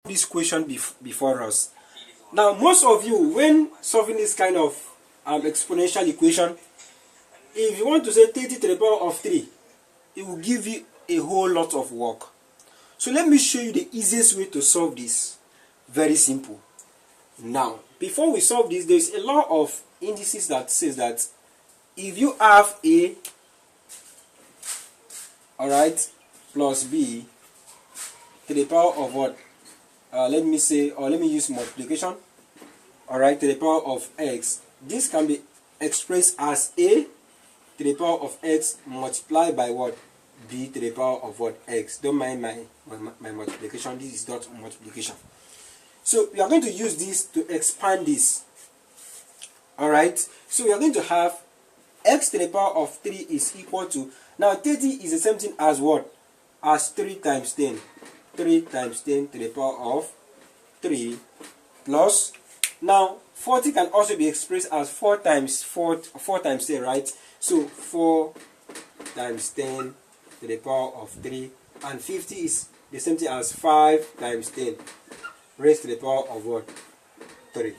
this question before us. Now, most of you, when solving this kind of exponential equation, if you want to say 30 to the power of 3, it will give you a whole lot of work. So let me show you the easiest way to solve this. Very simple. Now, before we solve this, there is a law of indices that says that if you have A, alright, plus B to the power of what? Let me use multiplication, alright, to the power of x. This can be expressed as A to the power of x multiplied by what? B to the power of what? X. Don't mind my multiplication. This is not multiplication. So we are going to use this to expand this. Alright. So we are going to have x to the power of 3 is equal to, now 30 is the same thing as what? As 3 times 10. 3 times 10 to the power of 3 plus, now 40 can also be expressed as 4 times 10, right? So 4 times 10 to the power of 3, and 50 is the same thing as 5 times 10 raised to the power of what? 3.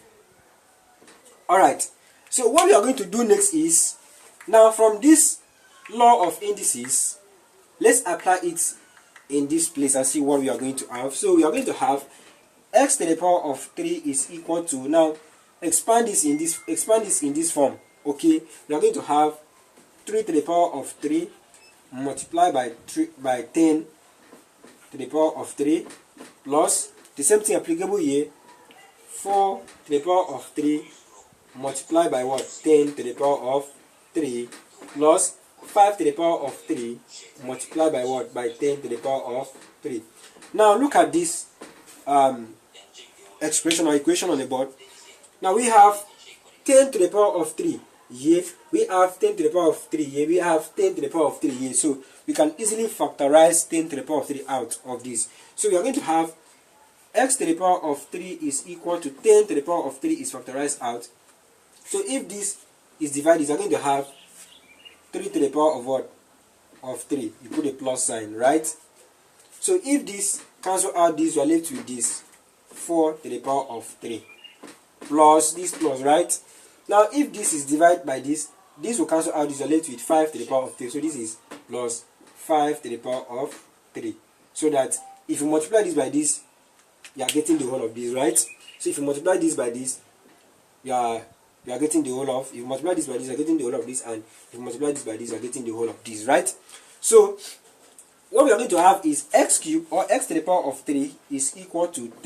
Alright, so what we are going to do next is, now from this law of indices, let's apply it in this place and see what we are going to have. So we are going to have x to the power of 3 is equal to, now expand this in this form. Okay, we are going to have 3 to the power of 3 multiplied by 10 to the power of 3 plus the same thing applicable here, 4 to the power of 3 multiplied by what? 10 to the power of 3 plus 5 to the power of 3 multiplied by what? By 10 to the power of 3. Now look at this expression or equation on the board. Now we have 10 to the power of 3 here, we have 10 to the power of 3 here, we have 10 to the power of 3 here. So we can easily factorize 10 to the power of 3 out of this. So we are going to have x to the power of 3 is equal to 10 to the power of 3 is factorized out. So if this is divided, you are going to have 3 to the power of what? Of 3. You put a plus sign, right? So if this cancel out this, you are left with this 4 to the power of 3 plus this plus, right? Now if this is divided by this will cancel out this, you are left with 5 to the power of 3. So this is plus 5 to the power of 3. So that if you multiply this by this, you are getting the whole of this, right? So if you multiply this by this, you are getting the whole of, if you multiply this by this, you are getting the whole of this, and if you multiply this by this, you are getting the whole of this, right? So what we are going to have is x cubed, or x to the power of 3 is equal to